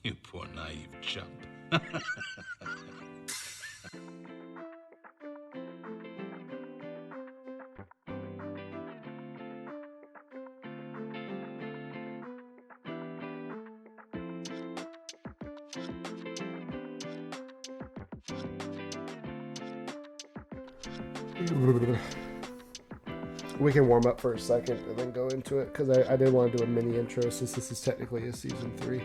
You poor naive chump. We can warm up for a second and then go into it, because I did want to do a mini intro since this is technically a season 3.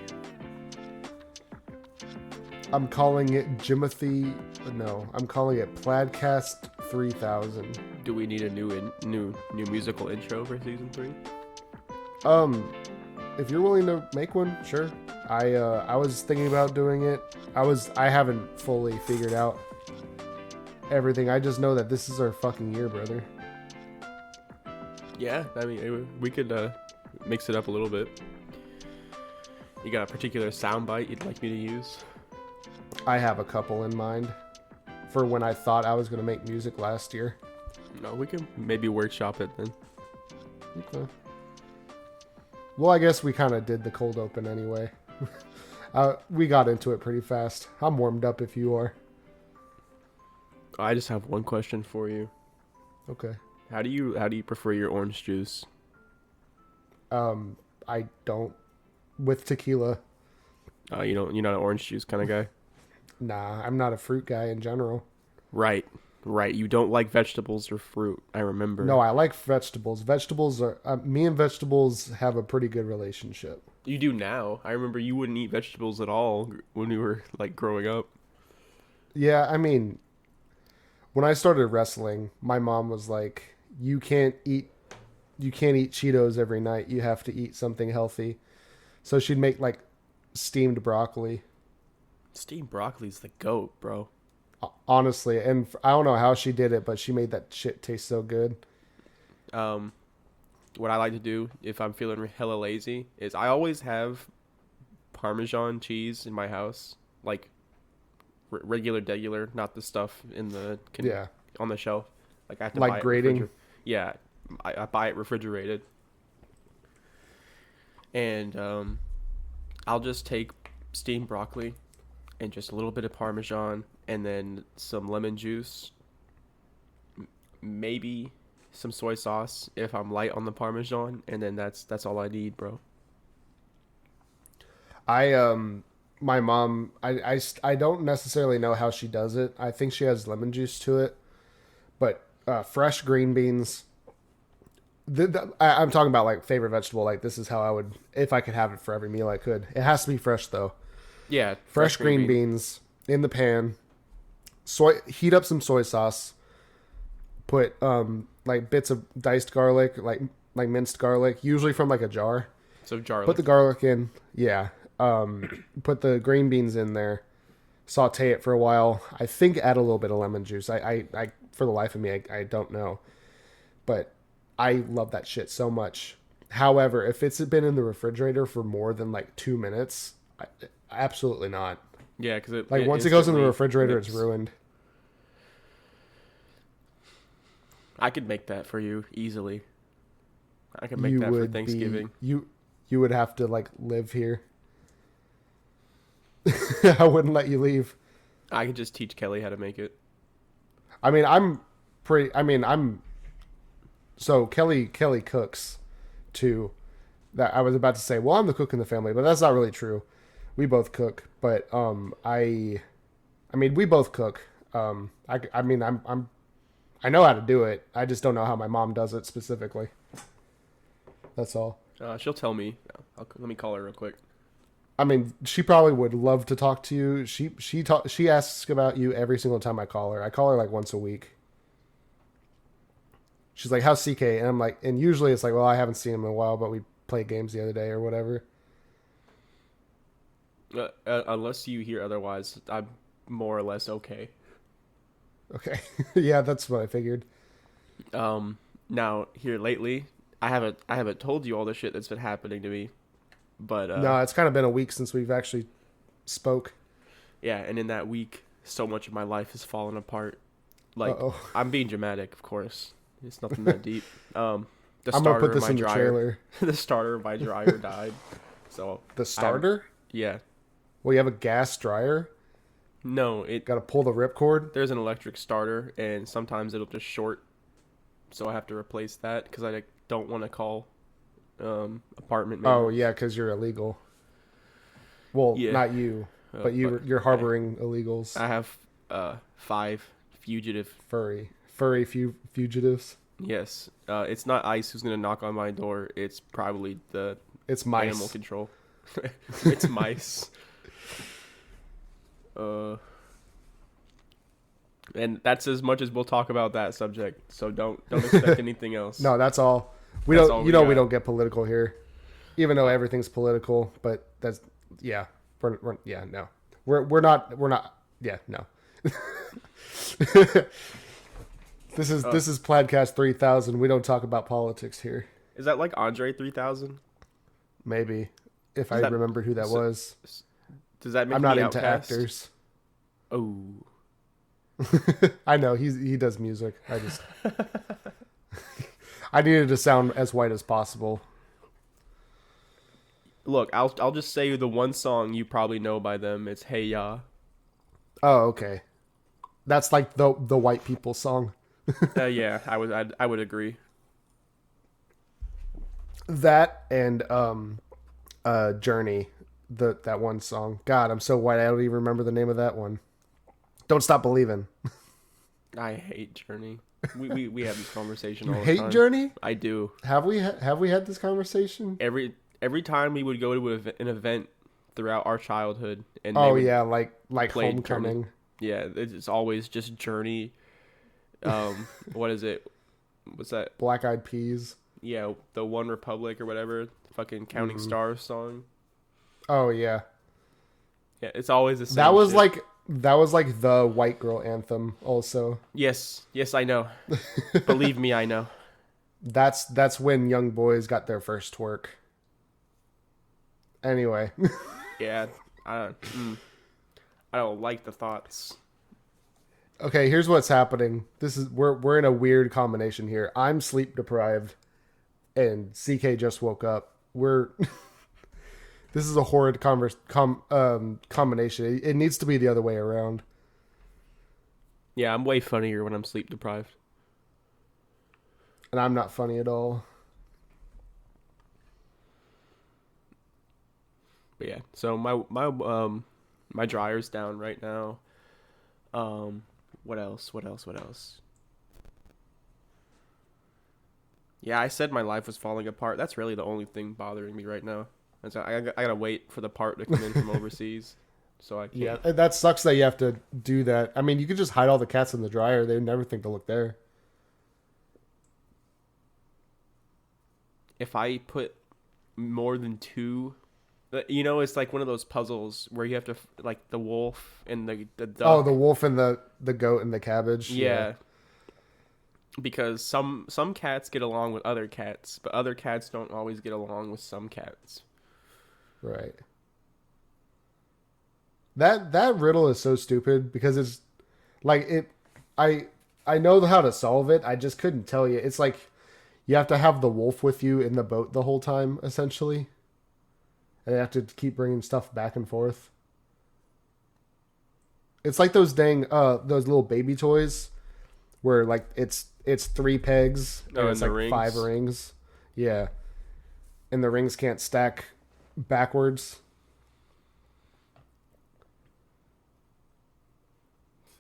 I'm calling it Jimothy. No, I'm calling it PlaidCast 3000. Do we need a new musical intro for season 3? If you're willing to make one, sure. I was thinking about doing it. I haven't fully figured out everything. I just know that this is our fucking year, brother. Yeah, I mean, we could mix it up a little bit. You got a particular soundbite you'd like me to use? I have a couple in mind for when I thought I was going to make music last year. No, we can maybe workshop it then. Okay. Well, I guess we kind of did the cold open anyway. We got into it pretty fast. I'm warmed up if you are. I just have one question for you. Okay. How do you prefer your orange juice? I don't with tequila. You're not an orange juice kind of guy? Nah, I'm not a fruit guy in general. Right. You don't like vegetables or fruit. I remember. No, I like vegetables. Vegetables are me and vegetables have a pretty good relationship. You do now. I remember you wouldn't eat vegetables at all when you were like growing up. Yeah, I mean, when I started wrestling, my mom was like, "You can't eat Cheetos every night. You have to eat something healthy." So she'd make like steamed broccoli. Steamed broccoli's the goat, bro. Honestly, and I don't know how she did it, but she made that shit taste so good. What I like to do if I'm feeling hella lazy is I always have Parmesan cheese in my house, like regular, not the stuff in the on the shelf. Like I have to like buy it grating. Yeah, I buy it refrigerated, and I'll just take steamed broccoli and just a little bit of Parmesan and then some lemon juice, maybe some soy sauce if I'm light on the Parmesan, and then that's all I need, bro. My mom, I don't necessarily know how she does it. I think she has lemon juice to it, but fresh green beans. I'm talking about like favorite vegetable. Like this is how I would, if I could have it for every meal I could. It has to be fresh though. Yeah, Fresh green beans in the pan. Heat up some soy sauce. Put like bits of diced garlic, like minced garlic, usually from like a jar. So garlic. Put the garlic in. Yeah. Put the green beans in there. Saute it for a while. I think add a little bit of lemon juice. I for the life of me, I don't know. But I love that shit so much. However, if it's been in the refrigerator for more than like 2 minutes, absolutely not. Yeah, because once it goes in the refrigerator, it's ruined. I could make that for you easily. I could make that for Thanksgiving. You would have to like live here. I wouldn't let you leave. I could just teach Kelly how to make it. So Kelly cooks too. That I was about to say, well, I'm the cook in the family, but that's not really true. We both cook, but we both cook. I know how to do it. I just don't know how my mom does it specifically. That's all. She'll tell me. Let me call her real quick. I mean, she probably would love to talk to you. She asks about you every single time I call her. I call her like once a week. She's like, "How's CK?" And I'm like, and usually it's like, "Well, I haven't seen him in a while, but we played games the other day or whatever." Unless you hear otherwise, I'm more or less okay. Okay. Yeah, that's what I figured. Now here lately, I haven't told you all the shit that's been happening to me, but no, it's kind of been a week since we've actually spoke. Yeah, and in that week, so much of my life has fallen apart. Like, Uh-oh. I'm being dramatic, of course. It's nothing that deep. I'm gonna put this in the trailer. The starter of my dryer died. So the starter? Yeah. Well, you have a gas dryer. No, it Got to pull the ripcord. there's an electric starter, and sometimes it'll just short, so I have to replace that because I don't want to call apartment Oh maintenance. yeah, because you're illegal. Well, Yeah, not you, but but you're I harboring illegals. I have 5 fugitive. Furry fugitives. Yes, it's not ICE who's gonna knock on my door. It's probably the It's animal mice. control. It's mice. Uh, and that's as much as we'll talk about that subject. So don't expect anything else. No, that's all. We That's don't. all You we know, we got. don't get political here, even though everything's political. But that's yeah. We're yeah no. We're not yeah no. This is PlaidCast 3000. We don't talk about politics here. Is that like Andre 3000? Maybe if I Is that remembered who that so, was. does that make I'm me not into outcast? actors. Oh, I know he does music. I just I needed to sound as white as possible. look, I'll just say the one song you probably know by them. It's Hey Ya. Oh, okay. That's like the white people song. Yeah, I would agree. That and Journey, that one song. God, I'm so white I don't even remember the name of that one. Don't Stop Believing. I hate Journey. We have this conversation You all the hate time. Journey? I do. Have we had this conversation? Every time we would go to an event throughout our childhood, and they Oh would yeah, like play Homecoming. Journey. Yeah, it's always just Journey. What is it? What's that? Black Eyed Peas. Yeah, the One Republic or whatever. Fucking Counting Stars song. Oh yeah. Yeah, it's always the same. That was like the white girl anthem also. Yes, I know. Believe me, I know. That's when young boys got their first twerk. Anyway. Yeah, I don't like the thoughts. Okay, here's what's happening. We're in a weird combination here. I'm sleep deprived and CK just woke up. This is a horrid combination. It needs to be the other way around. Yeah, I'm way funnier when I'm sleep deprived. And I'm not funny at all. But yeah, so my dryer's down right now. What else? Yeah, I said my life was falling apart. That's really the only thing bothering me right now. I gotta wait for the part to come in from overseas, so I can't. Yeah, that sucks that you have to do that. I mean, you could just hide all the cats in the dryer. They would never think to look there. If I put more than 2, it's like one of those puzzles where you have to like the wolf and the duck. Oh, the wolf and the goat and the cabbage. Yeah. Because some cats get along with other cats, but other cats don't always get along with some cats. Right. That riddle is so stupid because it's like I know how to solve it. I just couldn't tell you. It's like you have to have the wolf with you in the boat the whole time essentially. And you have to keep bringing stuff back and forth. It's like those those little baby toys where like it's 3 pegs and it's like rings. 5 rings. Yeah. And the rings can't stack backwards.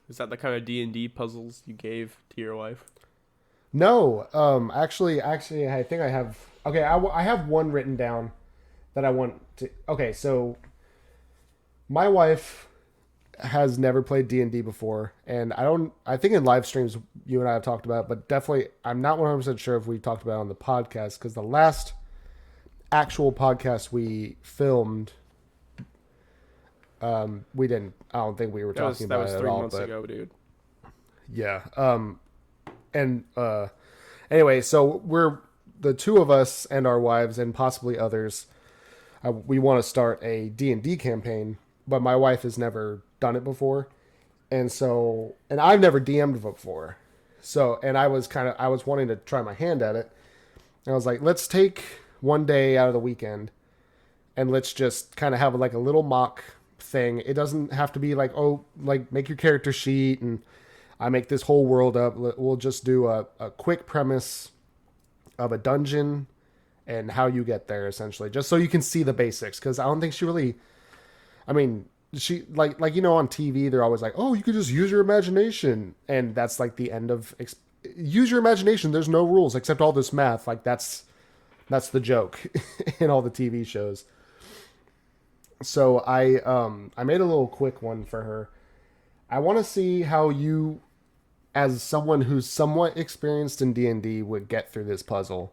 Is that the kind of D&D puzzles you gave to your wife? No, actually, I think I have. Okay, I have one written down that I want to. Okay, so my wife has never played D&D before, and I think in live streams you and I have talked about it, but definitely I'm not 100% sure if we talked about it on the podcast because the last actual podcast we filmed, we didn't. I don't think we were talking That about was it at 3 all. months But ago, dude. yeah. And anyway, so we're the 2 of us and our wives and possibly others. We want to start a D&D campaign, but my wife has never done it before, and I've never DM'd before. So, and I was wanting to try my hand at it. And I was like, let's take one day out of the weekend, and let's just kind of have like a little mock thing. It doesn't have to be like, oh, like make your character sheet and I make this whole world up. We'll just do a quick premise of a dungeon and how you get there, essentially, just so you can see the basics. Because I don't think she really, I mean, she like on TV they're always like, oh, you could just use your imagination, and that's like the end of use your imagination. There's no rules except all this math. Like that's the joke in all the TV shows. So I made a little quick one for her. I want to see how you, as someone who's somewhat experienced in D&D, would get through this puzzle.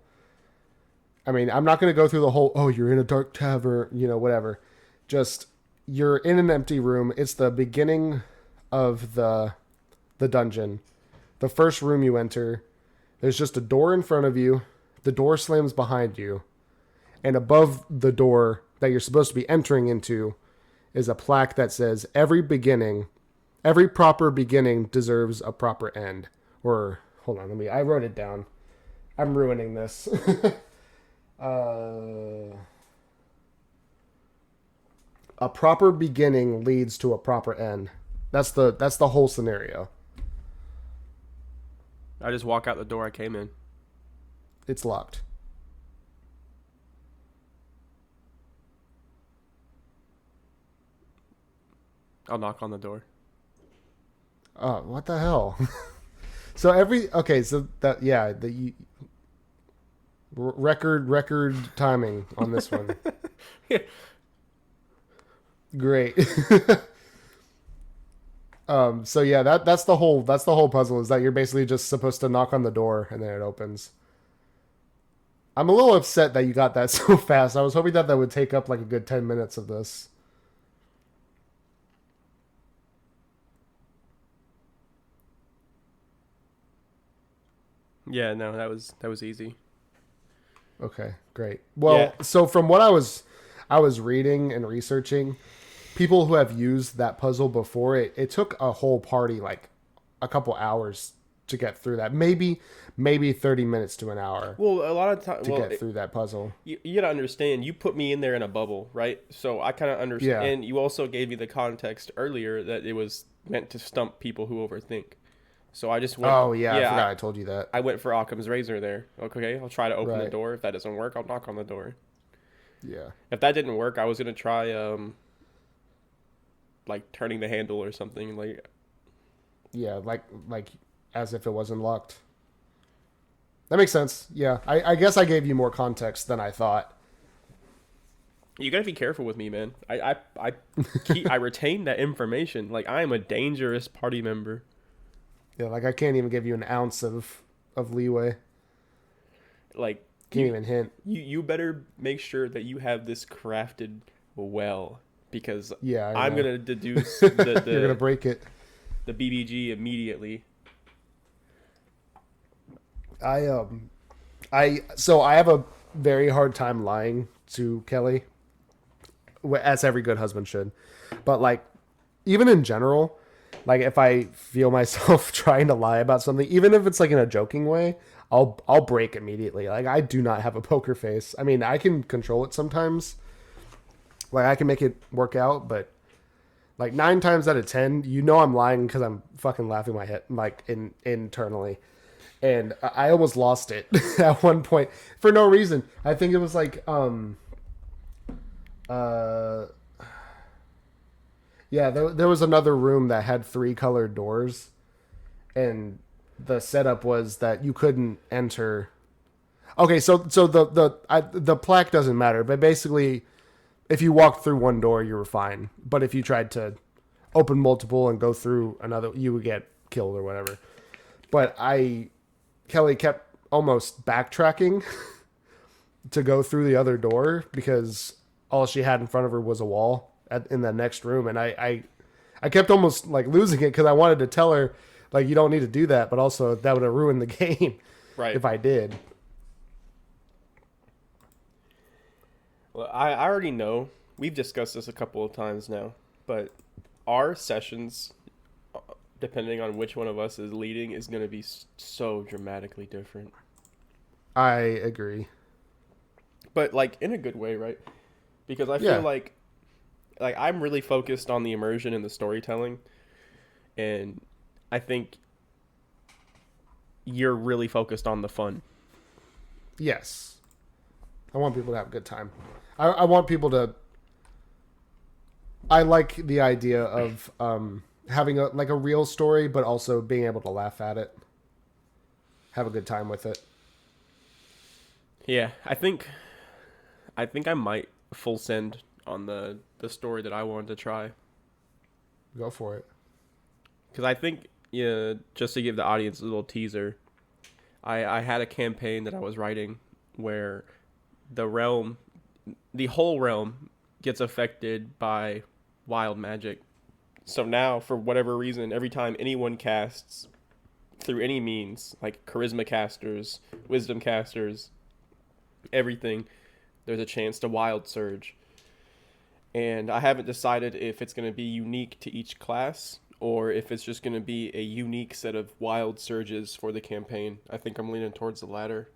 I mean, I'm not going to go through the whole, oh, you're in a dark tavern, whatever. Just, you're in an empty room. It's the beginning of the dungeon. The first room you enter, there's just a door in front of you. The door slams behind you. And above the door that you're supposed to be entering into is a plaque that says, every proper beginning deserves a proper end. Or, hold on, I wrote it down. I'm ruining this. A proper beginning leads to a proper end. That's the whole scenario. I just walk out the door I came in. It's locked. I'll knock on the door. Oh, what the hell? So record timing on this one. Yeah. Great. So yeah, that's the whole puzzle, is that you're basically just supposed to knock on the door and then it opens. I'm a little upset that you got that so fast. I was hoping that would take up like a good 10 minutes of this. Yeah, no, that was easy. Okay, great. Well, Yeah. So from what I was reading and researching, people who have used that puzzle before, it took a whole party like a couple hours to get through that. Maybe 30 minutes to an hour. Well, a lot of time to get through that puzzle. You gotta understand, you put me in there in a bubble, right? So I kind of understand. Yeah. And you also gave me the context earlier that it was meant to stump people who overthink. So I just went. Oh yeah, I forgot I told you that. I went for Occam's razor there. Okay, I'll try to open the Right. door. If that doesn't work, I'll knock on the door. Yeah. If that didn't work, I was gonna try like turning the handle or something. Like, Yeah, like as if it wasn't locked. That makes sense. Yeah, I guess I gave you more context than I thought. you gotta be careful with me, man. I retain that information. Like, I am a dangerous party member. Yeah, like I can't even give you an ounce of leeway. Like, Can't even hint. You better make sure that you have this crafted well, because Yeah, I'm gonna deduce the You're gonna break it. the BBG immediately. I have a very hard time lying to Kelly, as every good husband should. But like, even in general, like if I feel myself trying to lie about something, even if it's like in a joking way, I'll break immediately. Like, I do not have a poker face. I mean, I can control it sometimes. Like, I can make it work out, but like 9 times out of 10, I'm lying because I'm fucking laughing my head like internally. And I almost lost it at one point for no reason. I think it was like yeah, there was another room that had 3 colored doors, and the setup was that you couldn't enter. Okay, so the plaque doesn't matter, but basically, if you walked through one door, you were fine. But if you tried to open multiple and go through another, you would get killed or whatever. But Kelly kept almost backtracking to go through the other door because all she had in front of her was a wall in the next room, and I kept almost like losing it because I wanted to tell her, like, you don't need to do that, but also that would have ruined the game, Right. if I did. Well, I already know. We've discussed this a couple of times now, but our sessions, depending on which one of us is leading, is going to be so dramatically different. I agree. But like in a good way, right? Because I feel like like I'm really focused on the immersion and the storytelling, and I think you're really focused on the fun. Yes. I want people to have a good time. I want people to. I like the idea of having a real story, but also being able to laugh at it, have a good time with it. Yeah, I think I might full send on the story that I wanted to try. Go for it. Because I think, yeah, just to give the audience a little teaser, I had a campaign that I was writing where the realm, the whole realm, gets affected by wild magic. So now, for whatever reason, every time anyone casts through any means, like charisma casters, wisdom casters, everything, there's a chance to wild surge. And I haven't decided if it's going to be unique to each class or if it's just going to be a unique set of wild surges for the campaign. I think I'm leaning towards the latter.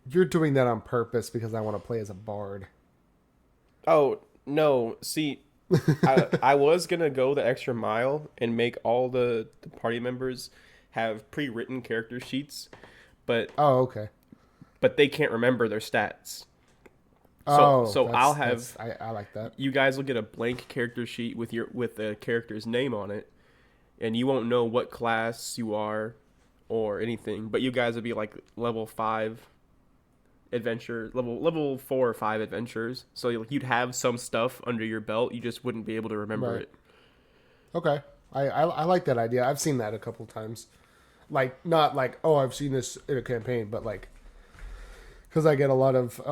You're doing that on purpose because I want to play as a bard. Oh, no. See, I was going to go the extra mile and make all the party members have pre-written character sheets, but Oh, okay. but they can't remember their stats. So Oh, so I'll that's have I like that. you guys will get a blank character sheet with the character's name on it, and you won't know what class you are or anything. But you guys will be like level 5 adventure, level 4 or 5 adventures. So you'd have some stuff under your belt. You just wouldn't be able to remember Right. it. Okay. I like that idea. I've seen that a couple times. Like not like, oh, I've seen this in a campaign, but like because I get a lot of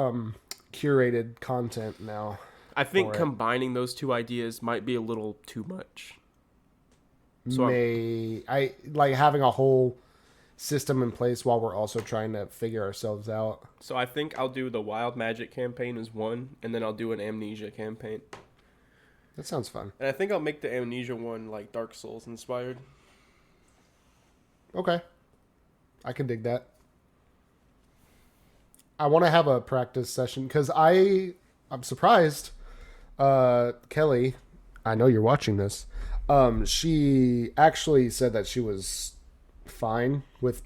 curated content now I think for it. combining those two ideas might be a little too much. So I like having a whole system in place while we're also trying to figure ourselves out. I think I'll do the wild magic campaign as one, and then I'll do an amnesia campaign. That sounds fun. And I think I'll make the amnesia one like Dark Souls inspired. Okay. I can dig that. I want to have a practice session because I'm surprised. Kelly, I know you're watching this. She actually said that she was fine with,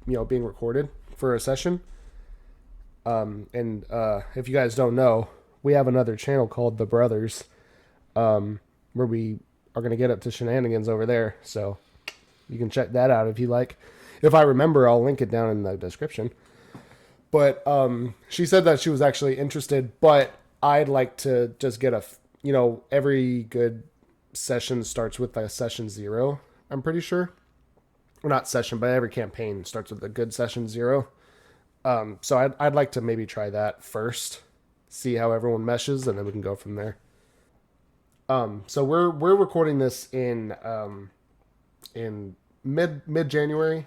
being recorded for a session. And if you guys don't know, we have another channel called The Brothers, where we are going to get up to shenanigans over there. So you can check that out if you like. If I remember, I'll link it down in the description. But she said that she was actually interested, but I'd like to just get every good session starts with a session 0, I'm pretty sure. Or not session, but every campaign starts with a good session 0. So I'd like to maybe try that first, see how everyone meshes, and then we can go from there. So we're recording this in mid January,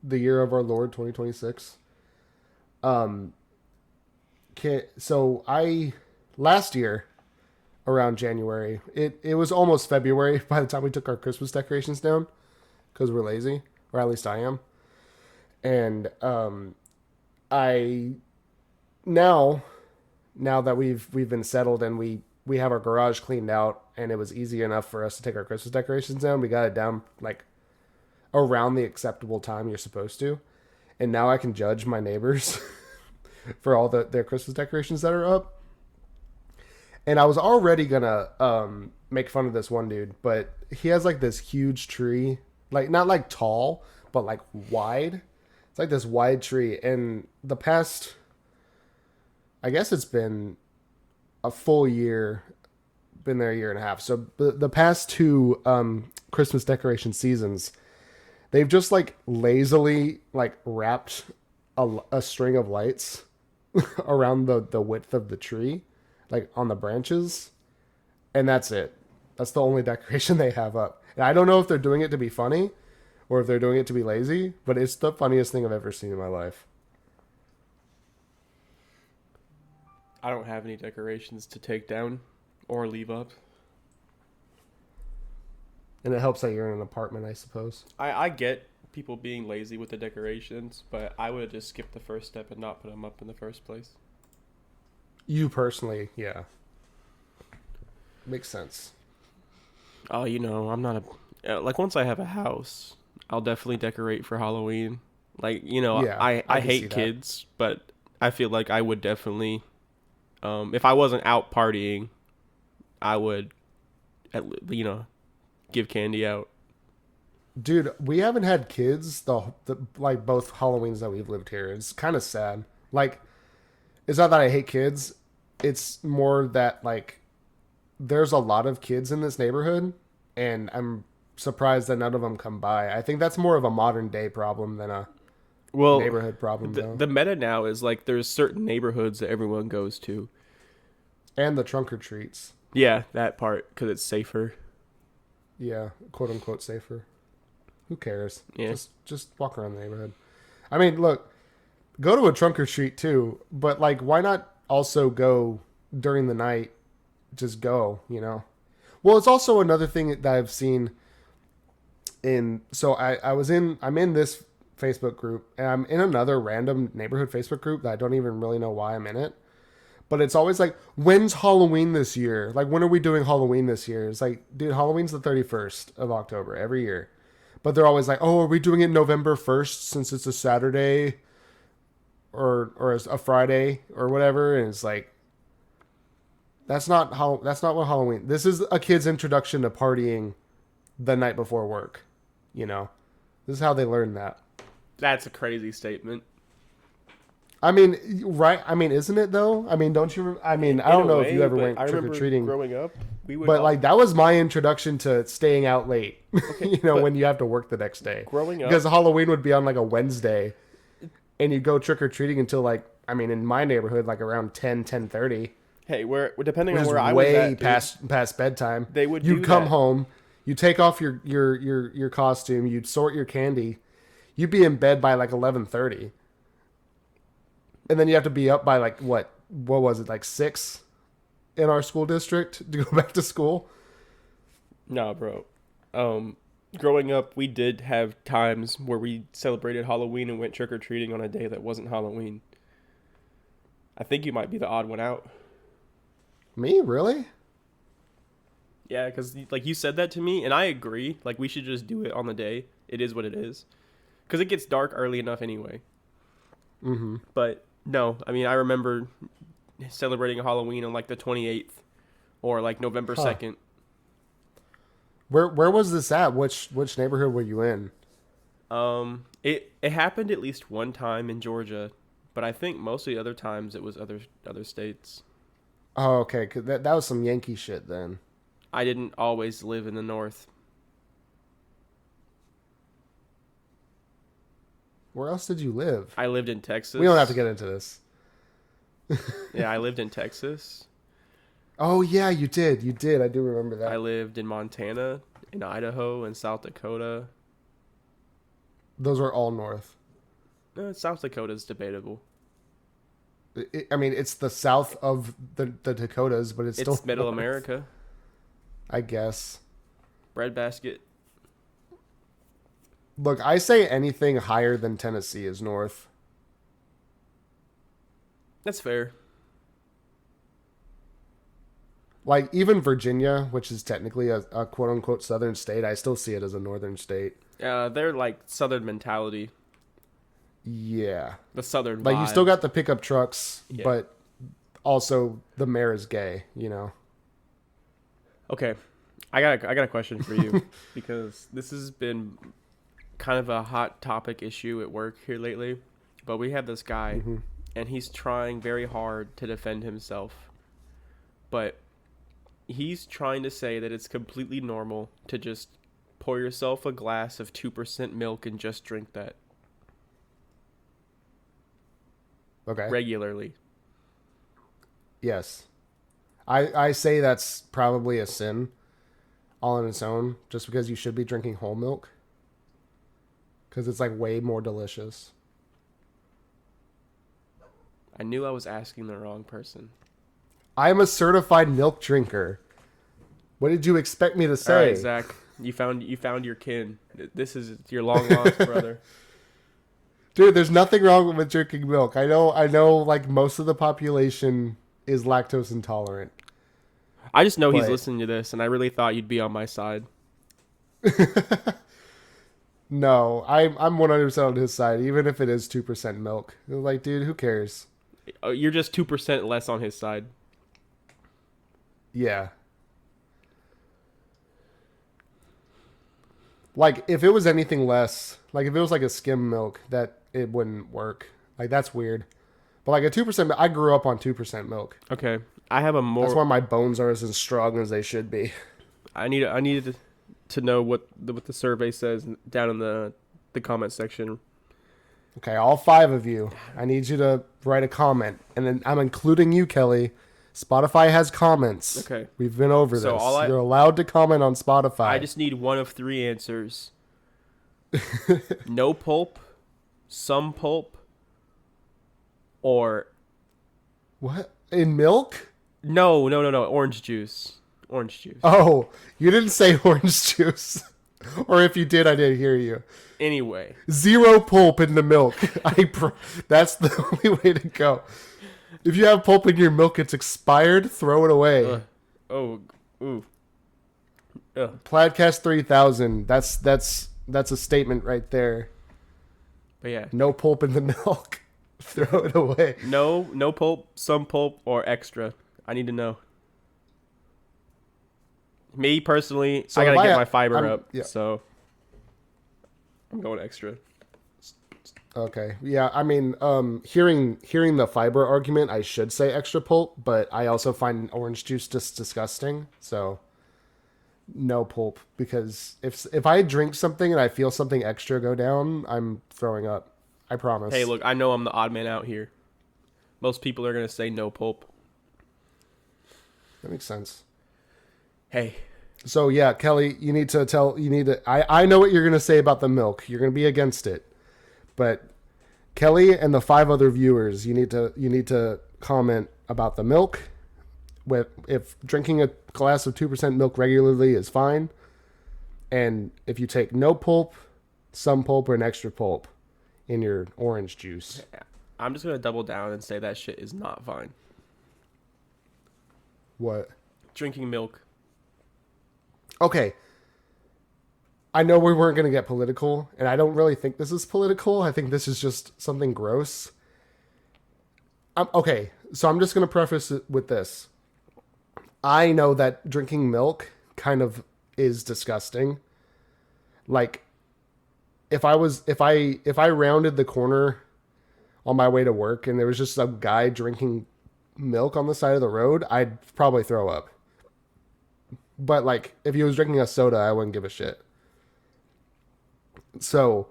the year of our Lord 2026. So last year around January, it was almost February by the time we took our Christmas decorations down because we're lazy, or at least I am. And I now that we've been settled and we have our garage cleaned out and it was easy enough for us to take our Christmas decorations down, we got it down like around the acceptable time you're supposed to. And now I can judge my neighbors for all their Christmas decorations that are up. And I was already gonna make fun of this one dude, but he has like this huge tree, like not like tall, but like wide. It's like this wide tree, and the past, I guess it's been a full year, been there a year and a half. So the past 2 Christmas decoration seasons, they've just like lazily like wrapped a string of lights around the width of the tree, like on the branches, and that's it. That's the only decoration they have up. And I don't know if they're doing it to be funny or if they're doing it to be lazy, but it's the funniest thing I've ever seen in my life. I don't have any decorations to take down or leave up. And it helps that you're in an apartment, I suppose. I get people being lazy with the decorations, but I would have just skipped the first step and not put them up in the first place. You personally, yeah, makes sense. Oh, I'm not like once I have a house, I'll definitely decorate for Halloween. Like, Yeah, I I can see hate that. kids, but I feel like I would definitely if I wasn't out partying, I would give candy out. Dude, we haven't had kids the like both Halloweens that we've lived here. It's kind of sad. Like, it's not that I hate kids. It's more that like there's a lot of kids in this neighborhood, and I'm surprised that none of them come by. I think that's more of a modern day problem than a Well, neighborhood problem, though. the meta now is like there's certain neighborhoods that everyone goes to. And the trunk or treats. Yeah, that part because it's safer. Yeah, quote unquote safer. Who cares? Yeah. Just walk around the neighborhood. I mean, look, go to a trunk or treat too, but like, why not also go during the night? Just go, you know. Well, it's also another thing that I've seen in. So I'm in this Facebook group, and I'm in another random neighborhood Facebook group that I don't even really know why I'm in it. But it's always like, when's Halloween this year? Like, when are we doing Halloween this year? It's like, dude, Halloween's the 31st of October every year. But they're always like, oh, are we doing it November 1st since it's a Saturday or a Friday or whatever? And it's like, that's not what Halloween. This is a kid's introduction to partying the night before work. You know, this is how they learn that. That's a crazy statement. I mean, right? I mean, isn't it though? I mean, don't you? I mean, I In don't a know if you way, ever but went I trick or remember treating, growing up, we would but like that was my introduction to staying out late. okay, You know, but when you have to work the next day, growing up, because Halloween would be on like a Wednesday, and you go trick or treating until like, I mean, in my neighborhood, like around 10:30, hey, where depending which on is where I was way at, dude, past bedtime. they would You'd do come that. home, you take off your costume, you'd sort your candy, you'd be in bed by like 11:30, and then you have to be up by like what was it, like 6 in our school district to go back to school. Nah, bro. Growing up, we did have times where we celebrated Halloween and went trick or treating on a day that wasn't Halloween. I think you might be the odd one out. Me, really? Yeah, because like you said that to me, and I agree. Like we should just do it on the day. It is what it is, because it gets dark early enough anyway. Mm-hmm. But no, I mean I remember celebrating Halloween on like the 28th or like November Huh. 2nd. Where was this at? Which neighborhood were you in? It happened at least one time in Georgia, but I think most of the other times it was other states. Oh, okay. 'Cause that was some Yankee shit then. I didn't always live in the north. Where else did you live? I lived in We don't have to Texas. get into this. Yeah, I lived in Texas. Oh yeah, you did. You did. I do remember I that. lived in Montana, in Idaho, and South Dakota. Those were all north. South Dakota's debatable. I mean, it's the south of the Dakotas, but it's still It's middle north, America. I guess. Breadbasket. Look, I say anything higher than Tennessee is north. That's fair. Like even Virginia, which is technically a quote unquote southern state, I still see it as a northern state. They're like southern mentality. Yeah. The southern Like you vibe. still got the pickup trucks, Yeah. but also the mayor is gay, you know. Okay. I got a question for you because this has been kind of a hot topic issue at work here lately. But we have this guy Hmm. and he's trying very hard to defend himself. But he's trying to say that it's completely normal to just pour yourself a glass of 2% milk and just drink that Okay. regularly. Yes. I say that's probably a sin all on its own, just because you should be drinking whole milk. Because it's like way more delicious. I knew I was asking the wrong person. I'm a certified milk drinker. What did you expect me to All right, say? Zach, you found your kin. This is your long lost brother. Dude, there's nothing wrong with drinking milk. I know like most of the population is lactose intolerant. I just know he's But listening to this, and I really thought you'd be on my side. no, I'm 100% on his side, even if it is 2% milk. Like, dude, who cares? You're just 2% less on his side. Yeah. Like, if it was anything less, like if it was like a skim milk, that it wouldn't work. Like, that's weird. But like a 2%, I grew up on 2% milk. Okay, I have a That's more. why my bones are as strong as they should be. I needed to know what the survey says down in the comment section. Okay, all 5 of you, I need you to write a comment. And then I'm including you, Kelly. Spotify has comments. Okay, We've been over so this. You're allowed to comment on Spotify. I just need one of 3 answers. No pulp, some pulp, or What? In milk? no, orange juice. Orange juice. Oh, you didn't say orange juice. Or if you did, I didn't hear you. Anyway, 0 pulp in the milk. That's the only way to go. If you have pulp in your milk, it's expired. Throw it away. oh, ooh. PlaidCast 3000. That's a statement right there. But yeah, No pulp in the milk. Throw it away. no pulp, some pulp, or extra. I need to know. Me personally, So I gotta if get my fiber I'm- up, yeah. so I'm going extra. Okay. Yeah, I mean, hearing the fiber argument, I should say extra pulp, but I also find orange juice just disgusting. So no pulp, because if I drink something and I feel something extra go down, I'm throwing up. I promise. Hey, look, I know I'm the odd man out here. Most people are gonna say no pulp. That makes sense. Hey, So yeah, Kelly, I know what you're gonna say about the milk. You're gonna be against it. But Kelly and the 5 other viewers, you need to comment about the milk. If drinking a glass of 2% milk regularly is fine, and if you take no pulp, some pulp, or an extra pulp in your orange juice. I'm just gonna double down and say that shit is not fine. What? Drinking milk. Okay. I know we weren't going to get political, and I don't really think this is political. I think this is just something gross. Okay, so I'm just going to preface it with this. I know that drinking milk kind of is disgusting. Like, if I rounded the corner on my way to work and there was just a guy drinking milk on the side of the road, I'd probably throw up. But like, if he was drinking a soda, I wouldn't give a shit. So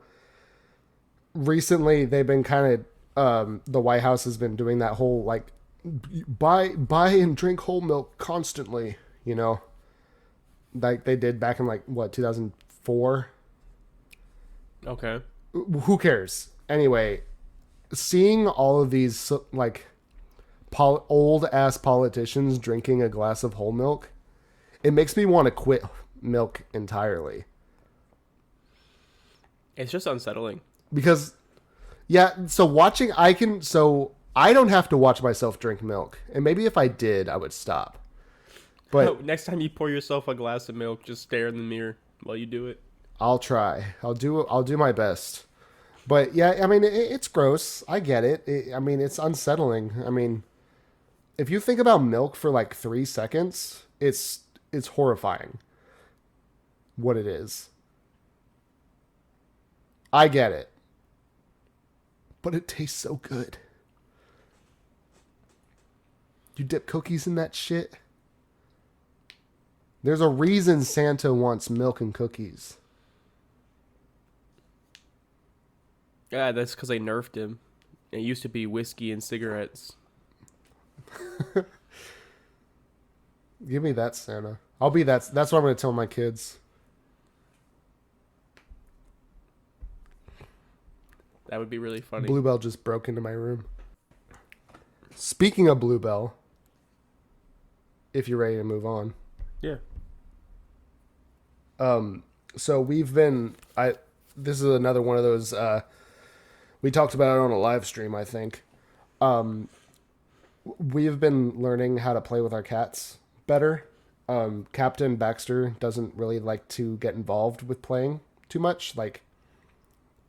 recently they've been kind of the White House has been doing that whole like buy and drink whole milk constantly, you know, like they did back in like what 2004. Okay. Who cares? Anyway, seeing all of these like old ass politicians drinking a glass of whole milk, it makes me want to quit milk entirely. It's just unsettling. Because, yeah, so I don't have to watch myself drink milk. And maybe if I did, I would stop. But Next time you pour yourself a glass of milk, just stare in the mirror while you do it. I'll try. I'll do my best. But yeah, I mean, it's gross. I get it. I mean, it's unsettling. I mean, if you think about milk for like 3 seconds, it's horrifying what it is. I get it. But it tastes so good. You dip cookies in that shit? There's a reason Santa wants milk and cookies. Yeah, that's because they nerfed him. It used to be whiskey and cigarettes. Give me that, Santa. I'll be that. That's what I'm going to tell my kids. That would be really funny. Bluebell just broke into my room. Speaking of Bluebell, if you're ready to move on. Yeah. So we've been this is another one of those we talked about it on a live stream, I think. we've been learning how to play with our cats better. Captain Baxter doesn't really like to get involved with playing too much. Like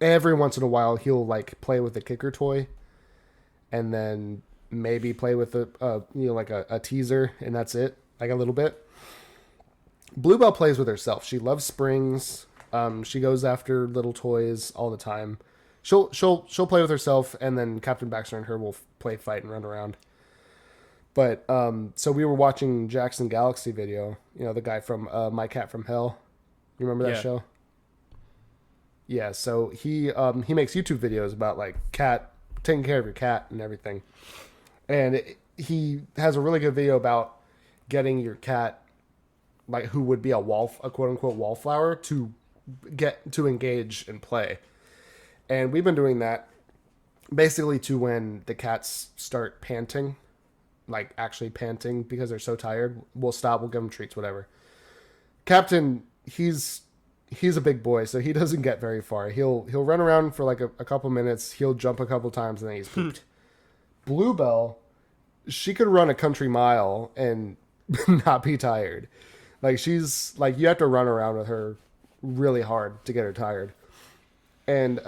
every once in a while, he'll like play with the kicker toy, and then maybe play with like a teaser, and that's it, like a little bit. Bluebell plays with herself. She loves springs. She goes after little toys all the time. She'll play with herself, and then Captain Baxter and her will play fight and run around. But so we were watching Jackson Galaxy video. You know, the guy from My Cat from Hell. You remember that Yeah. show? Yeah. So he makes YouTube videos about like cat taking care of your cat and everything. And he has a really good video about getting your cat, like who would be a quote unquote wallflower, to get to engage and play. And we've been doing that basically to when the cats start panting, like actually panting because they're so tired. We'll stop, we'll give them treats, whatever. Captain, he's a big boy, so he doesn't get very far. He'll run around for like a couple minutes, he'll jump a couple times, and then he's pooped. Bluebell, she could run a country mile and not be tired. Like she's like you have to run around with her really hard to get her tired. And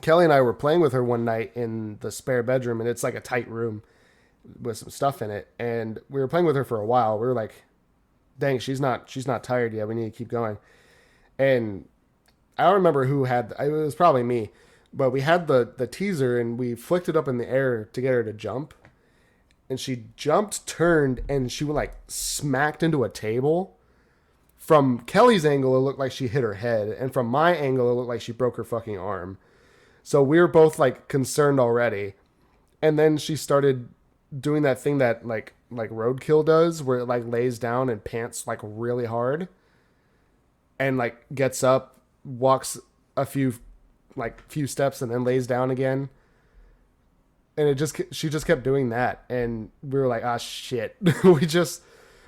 Kelly and I were playing with her one night in the spare bedroom, and it's like a tight room with some stuff in it. And we were playing with her for a while. We were like, "Dang, she's not tired yet. We need to keep going." And I don't remember who had. It was probably me, but we had the teaser and we flicked it up in the air to get her to jump. And she jumped, turned, and she like smacked into a table. From Kelly's angle, it looked like she hit her head, and from my angle, it looked like she broke her fucking arm. So we were both like concerned already. And then she started doing that thing that like Roadkill does, where it like lays down and pants like really hard, and like gets up, walks a few steps, and then lays down again. And she just kept doing that, and we were like, ah, shit.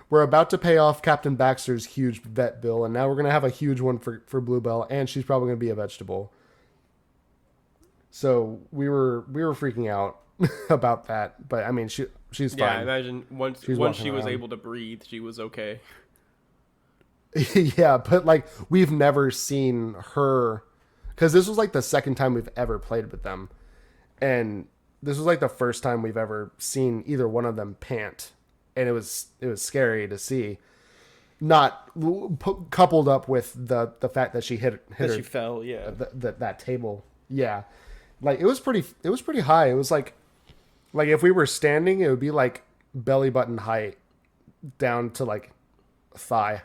We're about to pay off Captain Baxter's huge vet bill, and now we're gonna have a huge one for Bluebell, and she's probably gonna be a vegetable. So we were freaking out about that, but I mean she's Yeah, I fine. imagine She's once walking she was around. able to breathe, she was okay. Yeah, but like we've never seen her, because this was like the second time we've ever played with them, and this was like the first time we've ever seen either one of them pant, and it was scary to see. Not coupled up with the fact that she hit That her she fell, yeah. that table. Yeah, like it was pretty high. It was like if we were standing, it would be like belly button height down to like thigh,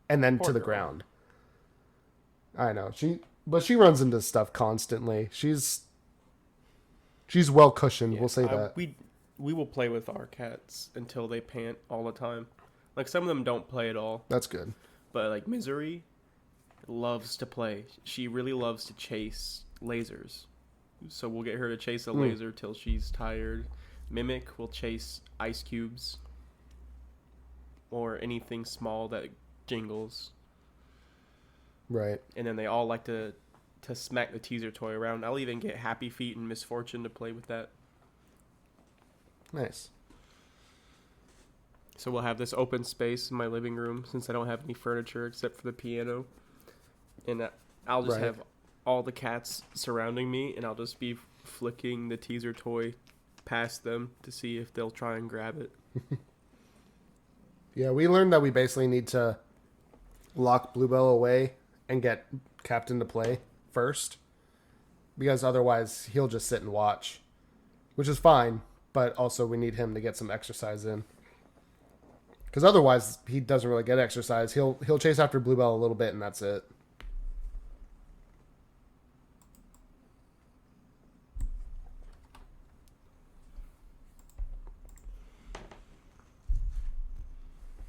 and then Poor to the girl. ground. I know but she runs into stuff constantly. She's well cushioned. Yeah, We'll say that. we will play with our cats until they pant all the time. Like some of them don't play at all, That's good. but like Misery loves to play. She really loves to chase lasers. So we'll get her to chase a laser till she's tired. Mimic will chase ice cubes or anything small that jingles. Right. And then they all like to smack the teaser toy around. I'll even get Happy Feet and Misfortune to play with that. Nice. So we'll have this open space in my living room since I don't have any furniture except for the piano. And I'll just Right. have all the cats surrounding me, and I'll just be flicking the teaser toy past them to see if they'll try and grab it. Yeah, we learned that we basically need to lock Bluebell away and get Captain to play first, because otherwise he'll just sit and watch, which is fine, but also we need him to get some exercise in. Because otherwise he doesn't really get exercise. He'll chase after Bluebell a little bit, and that's it.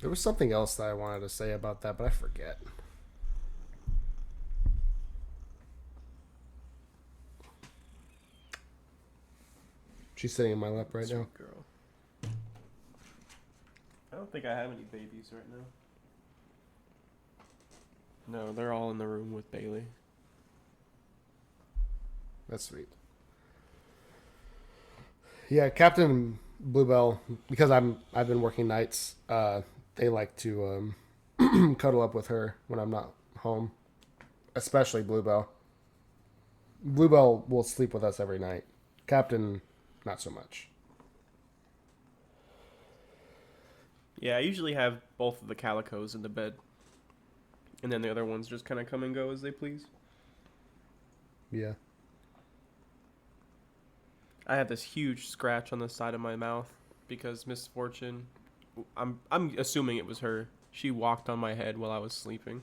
There was something else that I wanted to say about that, but I forget. She's sitting in my lap right now. Sweet girl. I don't think I have any babies right now. No, they're all in the room with Bailey. That's sweet. Yeah, Captain Bluebell, because I've been working nights. They like to cuddle up with her when I'm not home, especially Bluebell. Bluebell will sleep with us every night. Captain, not so much. Yeah, I usually have both of the calicos in the bed, and then the other ones just kind of come and go as they please. Yeah. I have this huge scratch on the side of my mouth because Miss Fortune, I'm assuming it was her. She walked on my head while I was sleeping.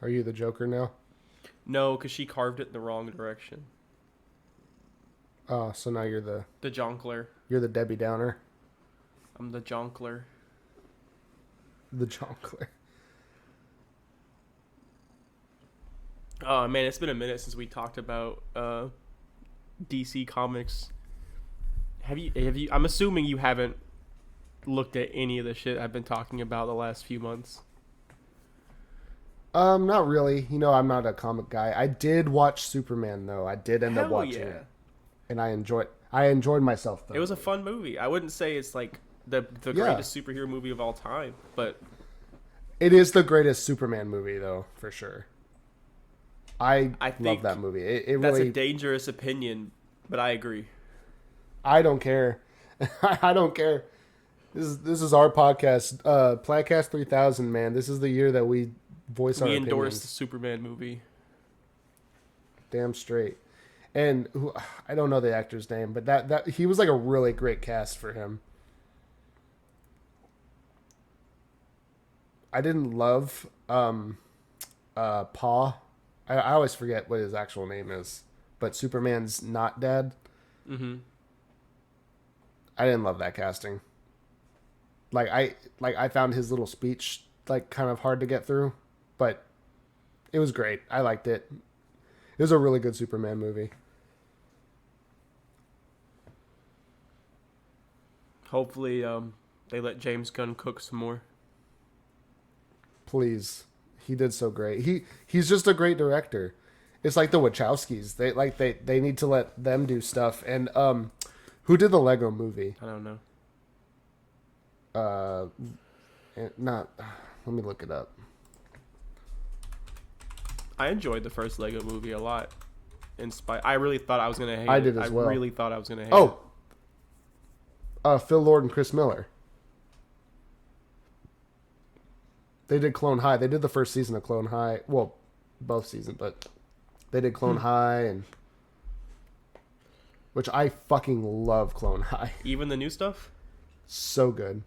Are you the Joker now? No, because she carved it in the wrong direction. Oh, so now The jonkler. you're the Debbie Downer, I'm the jonkler. the Jonkler. Oh man, it's been a minute since we talked about DC Comics. Have you? I'm assuming you haven't looked at any of the shit I've been talking about the last few months. Not really. You know, I'm not a comic guy. I did watch Superman though. I did end up Hell watching yeah. it, and I enjoyed myself though. It was a fun movie. I wouldn't say it's like the greatest superhero movie of all time, but It is the greatest Superman movie though, for sure. I I think love that movie. It that's really. a dangerous opinion, but I agree. I don't care. I don't care. This is our podcast. PlaidCast 3000, man. This is the year that we voice our We opinions. endorsed the Superman movie. Damn straight. And I don't know the actor's name, but that he was like a really great cast for him. I didn't love Pa. I always forget what his actual name is, but Superman's not dad. Mm-hmm. I didn't love that casting. I found his little speech like kind of hard to get through, but it was great. I liked it. It was a really good Superman movie. Hopefully, they let James Gunn cook some more. Please. He did so great. He's just a great director. It's like the Wachowskis. They need to let them do stuff. And who did the Lego movie? I don't know. Not let me look it up. I enjoyed the first Lego movie a lot. I really thought I was gonna hate it. I did as well. I really thought I was gonna hate Oh, Phil Lord and Chris Miller. They did Clone High. They did the first season of Clone High. Well, both seasons, but they did Clone High, and which I fucking love Clone High. it. Even the new stuff? So good.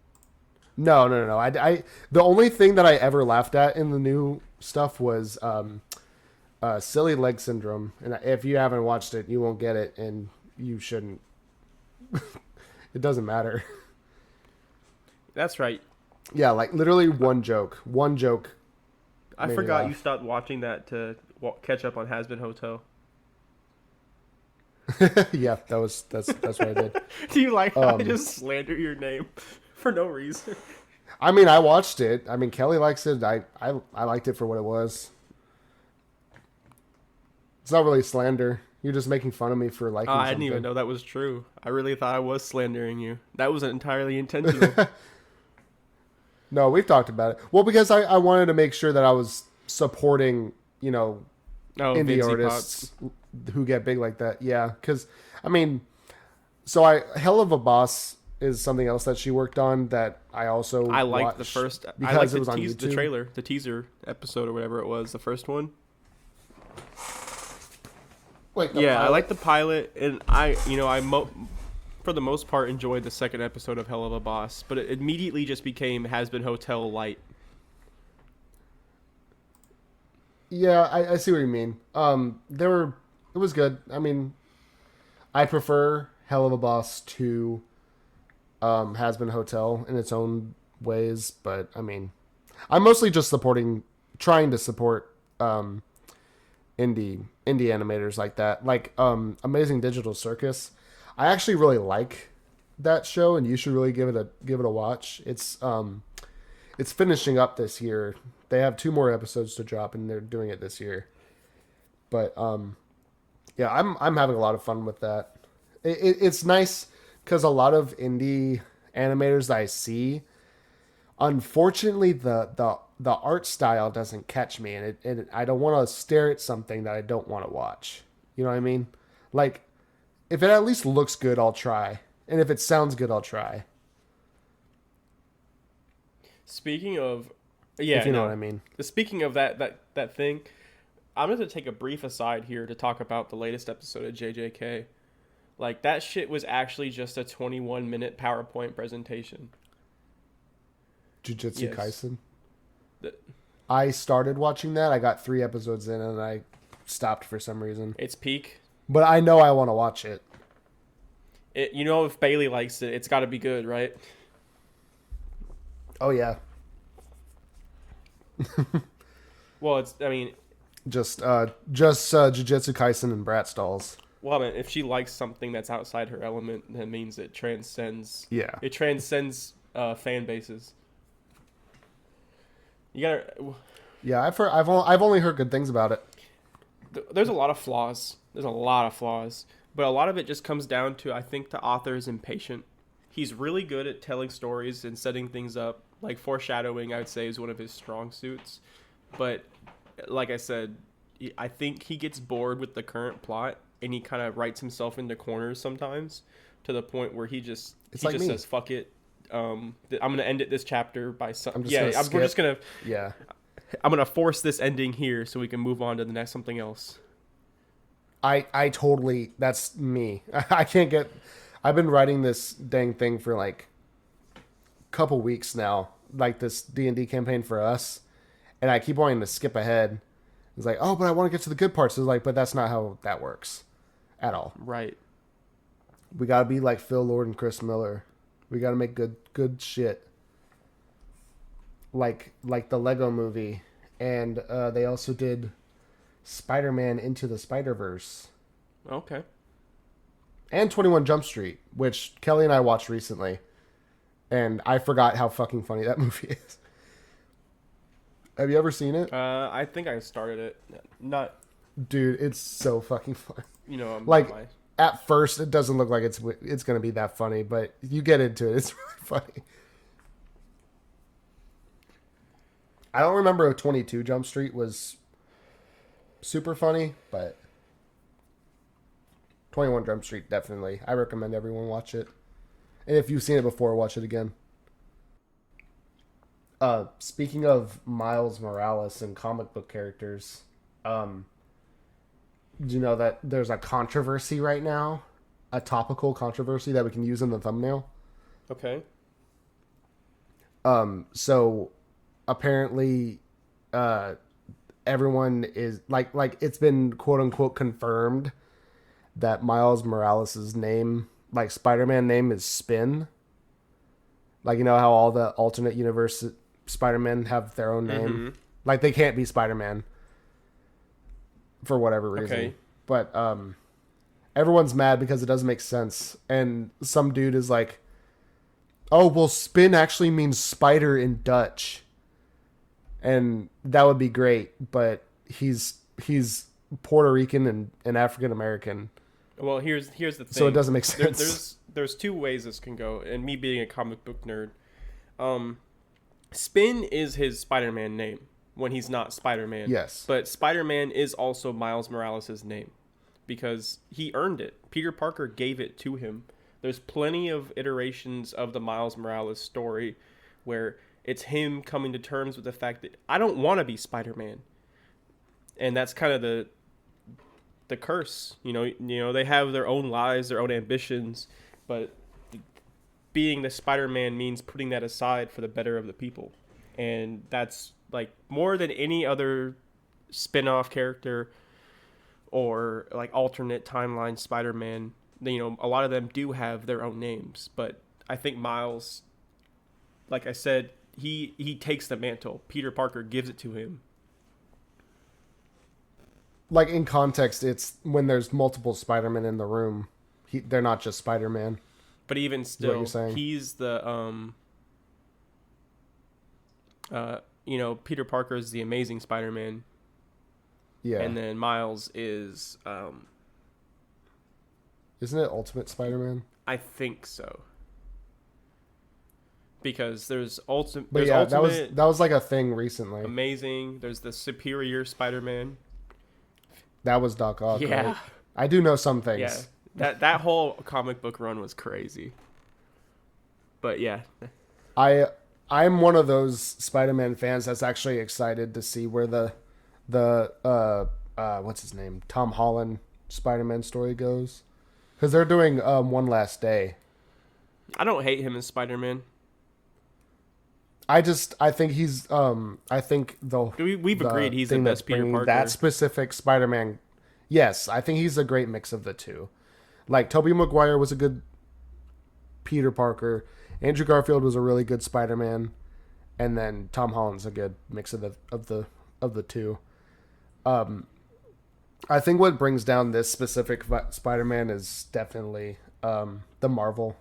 No. I the only thing that I ever laughed at in the new stuff was Silly Leg Syndrome. And if you haven't watched it, you won't get it, and you shouldn't. It doesn't matter. That's right. Yeah, like literally one joke. One joke. I made me forgot laugh. you stopped watching that to catch up on Has Been Hotel. Yeah, that's what I did. Do you like how I just slander your name for no reason? I mean, I watched it. I mean, Kelly likes it. I liked it for what it was. It's not really slander. You're just making fun of me for liking I something. didn't even know that was true. I really thought I was slandering you. That was entirely intentional. No, we've talked about it. Well, because I wanted to make sure that I was supporting, indie Vincy artists Potts. who get big like that. Yeah, because, I mean, Hell of a Boss is something else that she worked on that I also I liked watched the first. because I liked it was on the YouTube. trailer, the teaser episode or whatever it was, the first one. Wait, Yeah, I pilot? liked the pilot, and for the most part enjoyed the second episode of Hell of a Boss, but it immediately just became Has Been Hotel light. Yeah, I see what you mean. It was good. I mean, I prefer Hell of a Boss to Has Been Hotel in its own ways, but I mean, I'm mostly just trying to support indie animators like that, like Amazing Digital Circus. I actually really like that show, and you should really give it a watch. It's finishing up this year. They have 2 more episodes to drop, and they're doing it this year. But yeah, I'm having a lot of fun with that, It's nice because a lot of indie animators that I see, unfortunately, the art style doesn't catch me, and I don't want to stare at something that I don't want to watch. You know what I mean? Like, if it at least looks good, I'll try, and if it sounds good, I'll try. Speaking of, If yeah, you know what no. I mean. Speaking of that thing, I'm going to take a brief aside here to talk about the latest episode of JJK. Like, that shit was actually just a 21-minute PowerPoint presentation. Jujutsu Yes. Kaisen. The, I started watching that. I got 3 episodes in, and I stopped for some reason. it's peak. But I know I want to watch it. You know, if Bailey likes it, it's got to be good, right? Oh yeah, Well, it's, I mean, just Jujutsu Kaisen and Bratz dolls. well, I mean, if she likes something that's outside her element, that means it transcends. Yeah, It transcends fan bases. You gotta. yeah. I've only heard good things about it. There's a lot of flaws. There's a lot of flaws, but a lot of it just comes down to, I think, the author is impatient. He's really good at telling stories and setting things up. Like foreshadowing, I would say, is one of his strong suits. But like I said, I think he gets bored with the current plot and he kind of writes himself into corners sometimes, to the point where It's he like just me. says fuck it. I'm gonna end it this chapter by some. I'm just Yeah, gonna we're just skip. gonna. Yeah, I'm gonna force this ending here so we can move on to the next something else. I totally. That's me. I can't get. I've been writing this dang thing for like a couple weeks now, like this D&D campaign for us, and I keep wanting to skip ahead. It's like, oh, but I want to get to the good parts. It's like, but that's not how that works at all. Right. We gotta be like Phil Lord and Chris Miller. We gotta make good shit. Like the Lego Movie, and they also did Spider-Man Into the Spider-Verse Okay. and 21 Jump Street, which Kelly and I watched recently, and I forgot how fucking funny that movie is. Have you ever seen it? I think I started it. Not, Dude, it's so fucking fun. you know, Like my at first it doesn't look like it's going to be that funny, but you get into it, it's really funny. I don't remember if 22 Jump Street was super funny, but 21 Jump Street definitely. I recommend everyone watch it. And if you've seen it before, watch it again. Speaking of Miles Morales and comic book characters, do you know that there's a controversy right now? A topical controversy that we can use in the thumbnail? okay. So apparently, everyone is like it's been quote unquote confirmed that Miles Morales' name, like Spider-Man name, is Spin. Like, you know how all the alternate universe Spider-Man have their own name? Mm-hmm. Like, they can't be Spider-Man for whatever reason. Okay. But everyone's mad because it doesn't make sense. And some dude is like, oh, well, Spin actually means spider in Dutch. And that would be great, but he's Puerto Rican and African American. Well, here's the thing. So it doesn't make sense. There's two ways this can go, and me being a comic book nerd, Spin is his Spider-Man name when he's not Spider-Man. Yes. But Spider-Man is also Miles Morales' name because he earned it. Peter Parker gave it to him. There's plenty of iterations of the Miles Morales story where it's him coming to terms with the fact that I don't want to be Spider-Man. And that's kind of the curse. You know, they have their own lives, their own ambitions, but being the Spider-Man means putting that aside for the better of the people. And that's like more than any other spin-off character or like alternate timeline Spider-Man, you know, a lot of them do have their own names, but I think Miles, like I said, he takes the mantle. Peter Parker gives it to him. Like, in context, it's when there's multiple Spider-Man in the room, they're not just Spider-Man. But even still, you're saying. He's the you know, Peter Parker is the Amazing Spider-Man. Yeah. And then Miles is Isn't it Ultimate Spider-Man? I think so. Because there's ultimate, But there's yeah, ultimate, that was like a thing recently. amazing. There's the superior Spider-Man. That was Doc Ock, right? Yeah, I do know some yeah. things. That whole comic book run was crazy. But yeah, I I'm one of those Spider-Man fans that's actually excited to see where the what's his name, Tom Holland Spider-Man story goes, because they're doing One Last Day. I don't hate him as Spider-Man. I think he's I think We've agreed the he's the thing that's best Peter bringing Parker. that specific Spider-Man. Yes, I think he's a great mix of the two. Like Tobey Maguire was a good Peter Parker, Andrew Garfield was a really good Spider-Man, and then Tom Holland's a good mix of the two. Um, I think what brings down this specific Spider-Man is definitely the Marvel,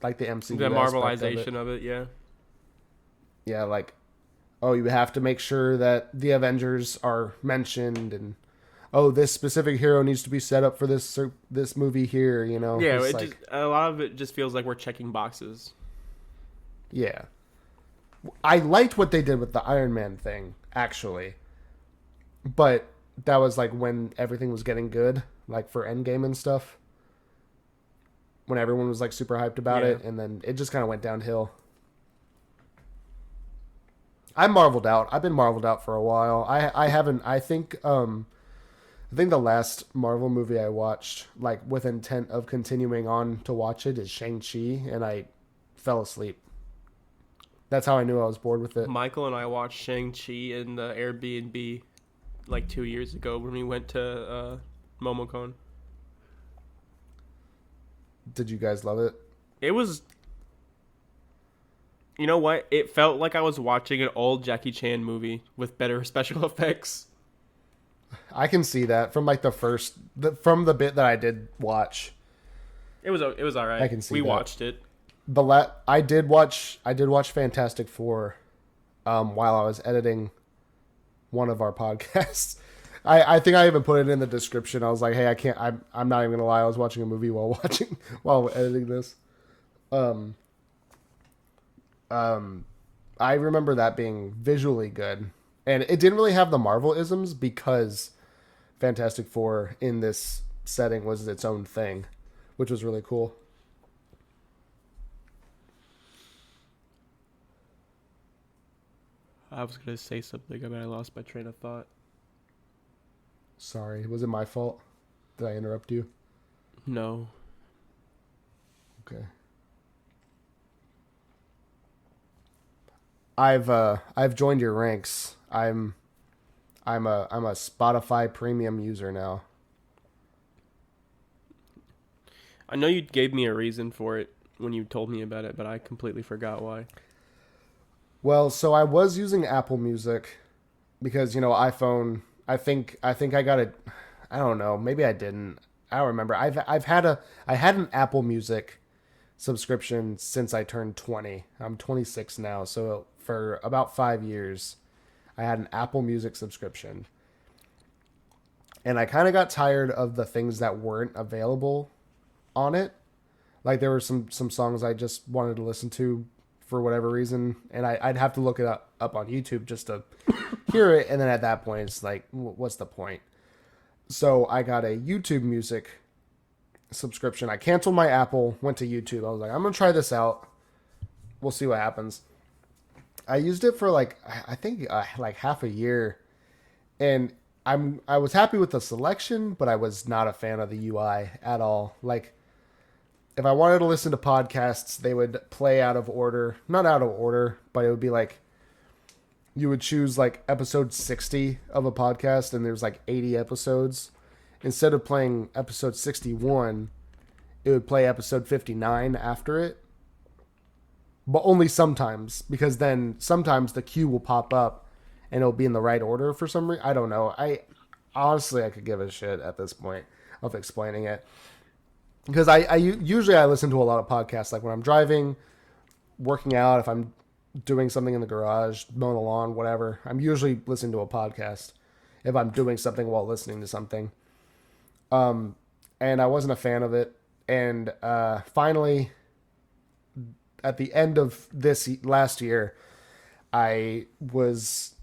like the MCU The aspect of it. Marvelization of it, yeah. Yeah, like, oh, you have to make sure that the Avengers are mentioned, and oh, this specific hero needs to be set up for this movie here. You know, Yeah, it's it like, just a lot of it just feels like we're checking boxes. yeah. I liked what they did with the Iron Man thing, actually, but that was like when everything was getting good, like for Endgame and stuff. When everyone was like super hyped about Yeah. it, and then it just kind of went downhill. I'm marveled out. I've been marveled out for a while. I haven't. I think the last Marvel movie I watched, like with intent of continuing on to watch it, is Shang-Chi, and I fell asleep. That's how I knew I was bored with it. Michael and I watched Shang-Chi in the Airbnb like 2 years ago when we went to MomoCon. Did you guys love it? It was, you know what? It felt like I was watching an old Jackie Chan movie with better special effects. I can see that from like from the bit that I did watch. It was all right. I can see we that. watched it. I did watch Fantastic Four while I was editing one of our podcasts. I think I even put it in the description. I was like, hey, I'm not even gonna lie, I was watching a movie while editing this. I remember that being visually good. And it didn't really have the Marvel isms because Fantastic Four in this setting was its own thing, which was really cool. I was gonna say something, but I lost my train of thought. Sorry, was it my fault? Did I interrupt you? No. Okay. I've joined your ranks. I'm a Spotify premium user now. I know you gave me a reason for it when you told me about it, but I completely forgot why. Well, so I was using Apple Music because, iPhone, I got it. I don't know, maybe I didn't. I don't remember. I had an Apple Music subscription since I turned 20. I'm 26 now, so for about 5 years I had an Apple Music subscription. And I kind of got tired of the things that weren't available on it. Like there were some songs I just wanted to listen to for whatever reason, and I'd have to look it up on YouTube just to hear it, and then at that point it's like, what's the point? So I got a YouTube Music subscription. I canceled my Apple, went to YouTube. I was like, I'm gonna try this out. We'll see what happens. I used it for like I think like half a year, and I was happy with the selection, but I was not a fan of the UI at all. Like if I wanted to listen to podcasts, they would play out of order. Not out of order, but it would be like you would choose like episode 60 of a podcast and there's like 80 episodes. Instead of playing episode 61, it would play episode 59 after it. But only sometimes, because then sometimes the queue will pop up and it'll be in the right order for some reason. I don't know. I honestly, I could give a shit at this point of explaining it. Because I usually I listen to a lot of podcasts, like when I'm driving, working out, if I'm doing something in the garage, mowing the lawn, whatever. I'm usually listening to a podcast if I'm doing something while listening to something. And I wasn't a fan of it. And finally, at the end of this last year, I was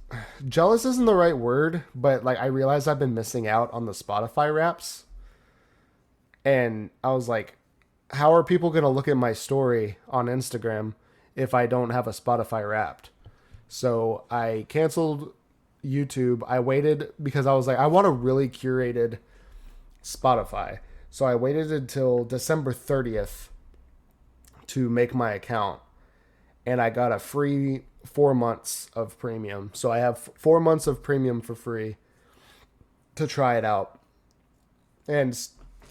jealous isn't the right word, but like I realized I've been missing out on the Spotify Wraps, and I was like, how are people gonna look at my story on Instagram if I don't have a Spotify Wrapped? So I canceled YouTube. I waited because I was like, I want a really curated Spotify. So I waited until December 30th to make my account, and I got a free 4 months of premium. So I have 4 months of premium for free to try it out. And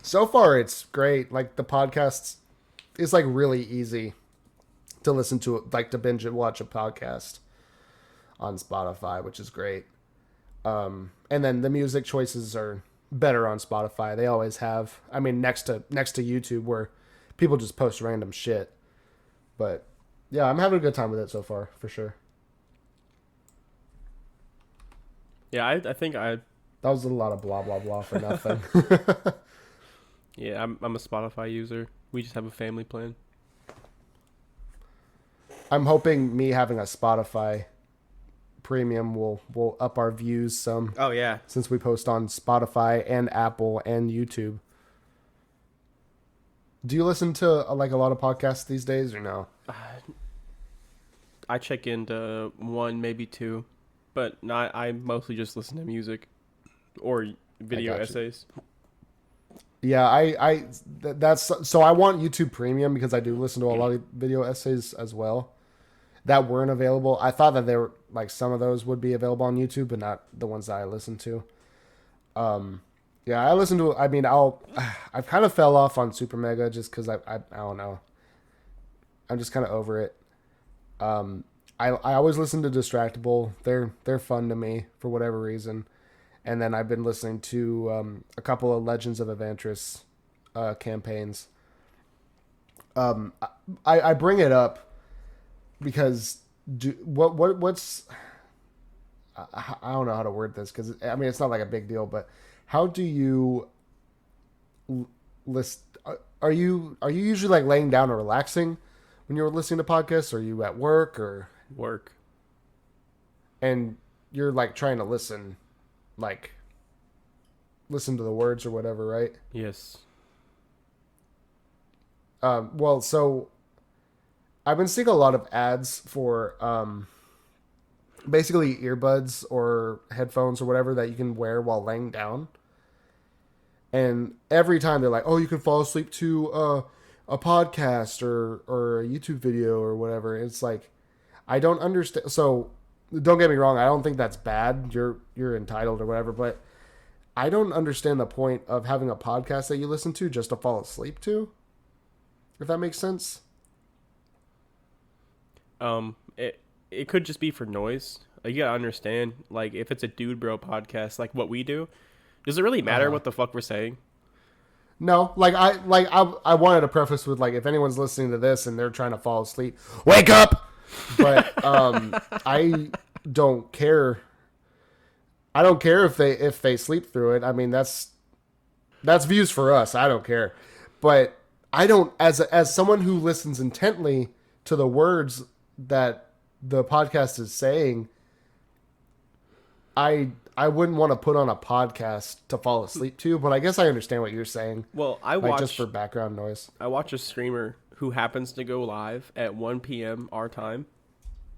so far it's great. Like the podcasts is like really easy to listen to, like to binge and watch a podcast on Spotify, which is great. And then the music choices are better on Spotify. They always have. I mean, next to YouTube, where people just post random shit. But yeah, I'm having a good time with it so far, for sure. Yeah, I think I. That was a lot of blah blah blah for nothing. Yeah, I'm a Spotify user. We just have a family plan. I'm hoping me having a Spotify premium will up our views some. Oh yeah, Since we post on Spotify and Apple and YouTube. Do you listen to like a lot of podcasts these days or no? I check into one, maybe two, but not. I mostly just listen to music or video essays. Yeah, that's so I want YouTube Premium because I do listen to a lot of video essays as well that weren't available. I thought that there were like some of those would be available on YouTube, but not the ones that I listened to. Yeah, I listened to. I mean, I've kind of fell off on Super Mega just because I don't know. I'm just kind of over it. I always listen to Distractable. They're fun to me for whatever reason. And then I've been listening to a couple of Legends of Evantris campaigns. I bring it up because what's I don't know how to word this because I mean it's not like a big deal, but how do you list? Are you usually like laying down or relaxing when you're listening to podcasts? Or are you at work or work? And you're like trying to listen to the words or whatever, right? Yes. Well, so I've been seeing a lot of ads for basically earbuds or headphones or whatever that you can wear while laying down. And every time they're like, "Oh, you can fall asleep to a podcast or a YouTube video or whatever." It's like I don't understand. So don't get me wrong, I don't think that's bad. You're entitled or whatever, but I don't understand the point of having a podcast that you listen to just to fall asleep to. If that makes sense. It could just be for noise. Like, you gotta understand, like, if it's a dude bro podcast, like what we do, does it really matter what the fuck we're saying? No, I wanted to preface with like if anyone's listening to this and they're trying to fall asleep, wake up. But I don't care. I don't care if they sleep through it. I mean that's views for us. I don't care. But I don't as someone who listens intently to the words that the podcast is saying, I wouldn't want to put on a podcast to fall asleep to, but I guess I understand what you're saying. Well, I like watch just for background noise. I watch a streamer who happens to go live at 1 p.m. our time.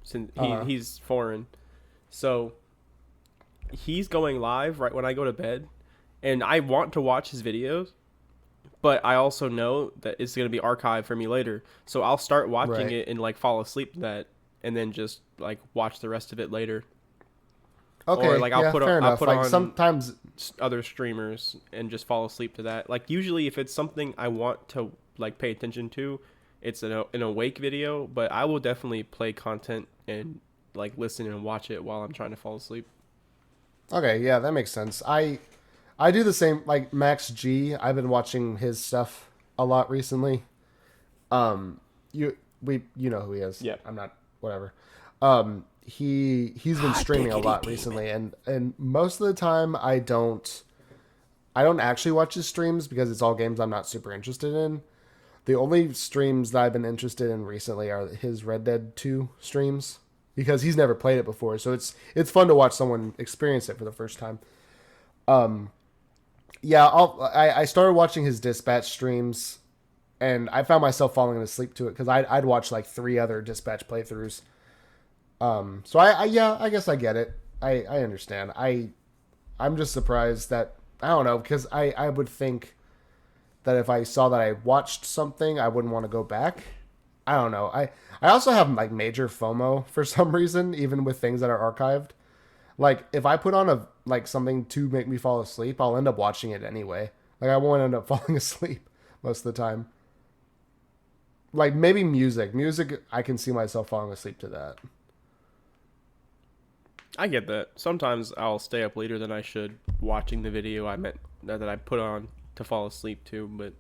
Since he's foreign. So he's going live right when I go to bed, and I want to watch his videos, but I also know that it's going to be archived for me later. So I'll start watching it and like fall asleep to that, and then just like watch the rest of it later. Okay, or like I'll put on sometimes other streamers and just fall asleep to that. Like usually if it's something I want to like pay attention to, it's an awake video, but I will definitely play content and like listen and watch it while I'm trying to fall asleep. Okay, yeah, that makes sense. I do the same. Like Max G, I've been watching his stuff a lot recently. You know who he is. Yeah. I'm not whatever. He's been streaming a lot recently, and most of the time I don't I don't actually watch his streams because it's all games I'm not super interested in. The only streams that I've been interested in recently are his Red Dead 2 streams because he's never played it before. So it's fun to watch someone experience it for the first time. Um, yeah, I started watching his Dispatch streams, and I found myself falling asleep to it because I'd watch like 3 other Dispatch playthroughs. So yeah, I guess I get it. I understand. I'm just surprised that I don't know because I would think that if I saw that I watched something, I wouldn't want to go back. I don't know. I also have like major FOMO for some reason, even with things that are archived. Like if I put on a like something to make me fall asleep, I'll end up watching it anyway. Like I won't end up falling asleep most of the time. Like maybe music. Music I can see myself falling asleep to that. I get that. Sometimes I'll stay up later than I should watching the video I meant that I put on to fall asleep to, but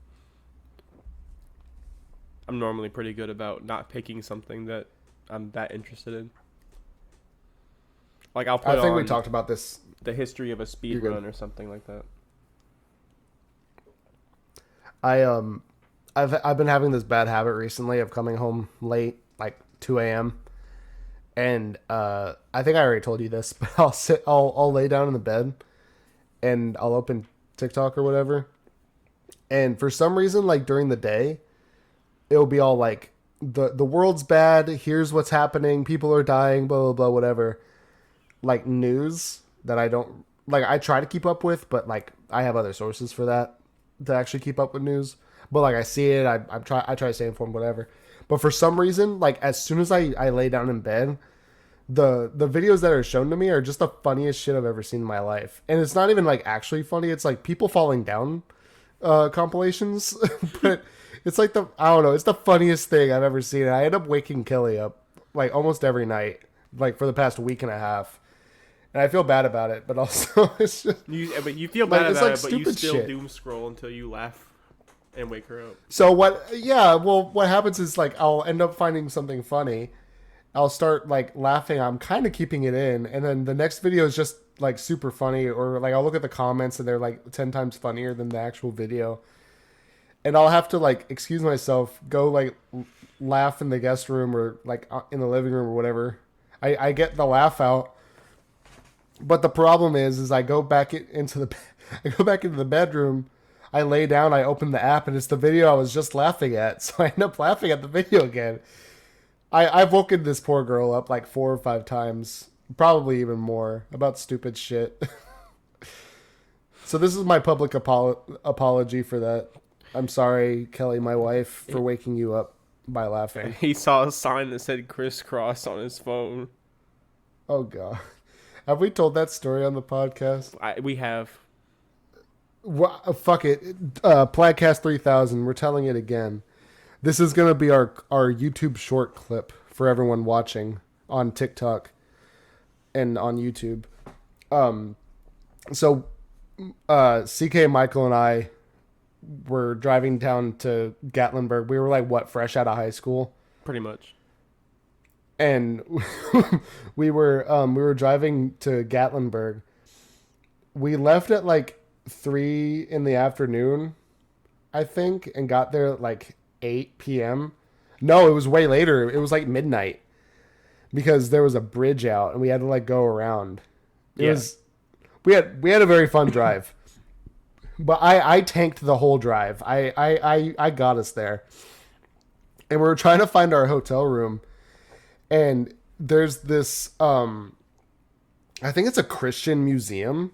I'm normally pretty good about not picking something that I'm that interested in. Like I'll I put think we on talked about this. the history of a speed You're good. run or something like that. I I've been having this bad habit recently of coming home late, like 2 a.m. And I think I already told you this, but I'll lay down in the bed and I'll open TikTok or whatever. And for some reason, like during the day, it'll be all like the world's bad, here's what's happening, people are dying, blah blah blah, whatever. Like news that I don't like I try to keep up with, but like I have other sources for that to actually keep up with news. But like I see it, I try to stay informed, whatever. But for some reason, like as soon as I lay down in bed, the videos that are shown to me are just the funniest shit I've ever seen in my life. And it's not even like actually funny. It's like people falling down compilations. But it's like I don't know, it's the funniest thing I've ever seen. And I end up waking Kelly up like almost every night, like for the past week and a half. And I feel bad about it, but also it's just But you feel like bad it's about like it, but you stupid still shit. doom scroll until you laugh and wake her up. So what? Yeah, well, what happens is like I'll end up finding something funny. I'll start like laughing. I'm kind of keeping it in, and then the next video is just like super funny, or like I'll look at the comments and they're like 10 times funnier than the actual video, and I'll have to like excuse myself, go like laugh in the guest room or like in the living room or whatever. I get the laugh out, but the problem is I go back into the I go back into the bedroom. I lay down, I open the app, and it's the video I was just laughing at. So I end up laughing at the video again. I've woken this poor girl up like 4 or 5 times, probably even more, about stupid shit. So this is my public apology for that. I'm sorry, Kelly, my wife, for waking you up by laughing. He saw a sign that said crisscross on his phone. Oh, God. Have we told that story on the podcast? We have. Fuck it. PlaidCast 3000. We're telling it again. This is going to be our YouTube short clip for everyone watching on TikTok and on YouTube. So CK, Michael, and I were driving down to Gatlinburg. We were like, what, fresh out of high school? Pretty much. And we were driving to Gatlinburg. We left at like 3 in the afternoon, I think, and got there at like 8 p.m. No, it was way later. It was like midnight because there was a bridge out and we had to like go around. We had a very fun drive. But I tanked the whole drive. I got us there. And we were trying to find our hotel room. And there's this I think it's a Christian museum,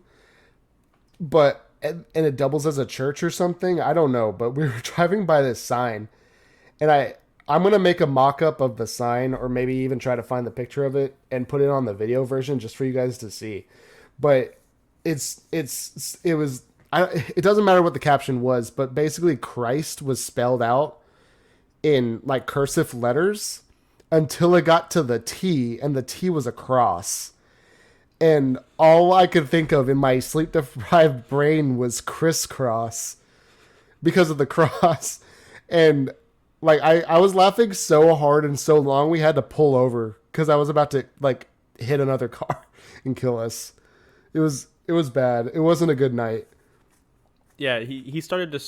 but and it doubles as a church or something. I don't know, but we were driving by this sign, and I'm gonna make a mock-up of the sign, or maybe even try to find the picture of it and put it on the video version just for you guys to see. But it doesn't matter what the caption was, but basically Christ was spelled out in like cursive letters until it got to the T, and the T was a cross. And all I could think of in my sleep-deprived brain was crisscross because of the cross. And like I was laughing so hard and so long we had to pull over because I was about to like hit another car and kill us. It was bad. It wasn't a good night. Yeah, he started to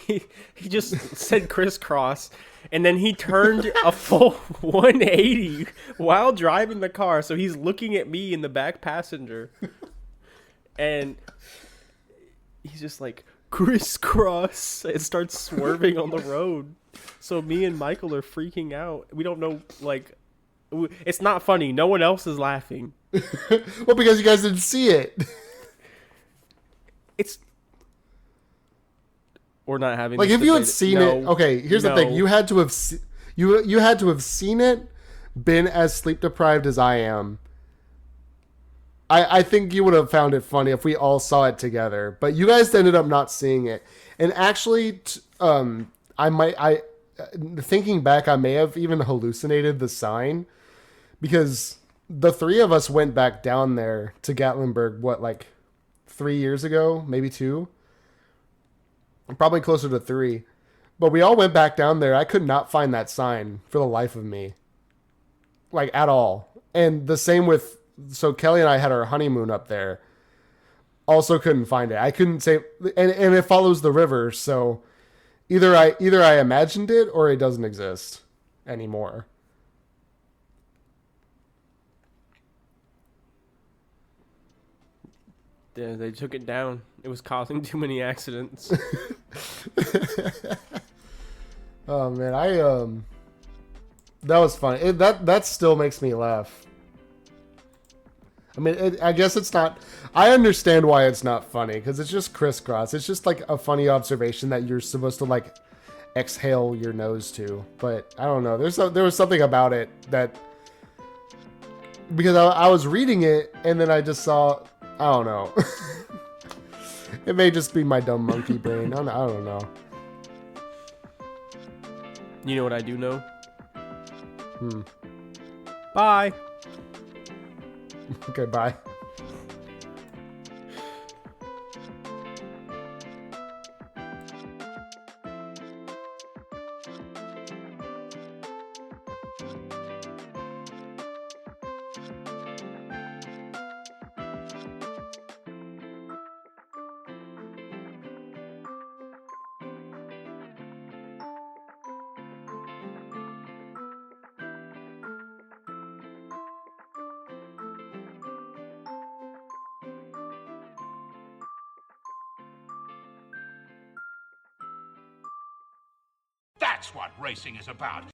he just said crisscross, and then he turned a full 180 while driving the car. So he's looking at me in the back passenger, and he's just like crisscross and starts swerving on the road. So me and Michael are freaking out. We don't know, like, it's not funny. No one else is laughing. Well, because you guys didn't see it. It's or not having Like this if you had debate. seen No, it, okay. Here's the thing: no. you had to have you had to have seen it, been as sleep deprived as I am. I think you would have found it funny if we all saw it together, but you guys ended up not seeing it. And actually, I thinking back, I may have even hallucinated the sign because the three of us went back down there to Gatlinburg. What, like 3 years ago, maybe two, probably closer to three. But we all went back down there. I could not find that sign for the life of me, like at all. And the same with, so Kelly and I had our honeymoon up there. Also couldn't find it. I couldn't say, and it follows the river, so either I imagined it or it doesn't exist anymore. They took it down. It was causing too many accidents. Oh man, that was funny. That still makes me laugh. I mean, I guess it's not. I understand why it's not funny because it's just crisscross. It's just like a funny observation that you're supposed to like exhale your nose to. But I don't know. There was something about it that because I was reading it and then I just saw. I don't know. It may just be my dumb monkey brain. I don't know. You know what I do know? Hmm. Bye. Okay, bye. That's what racing is about.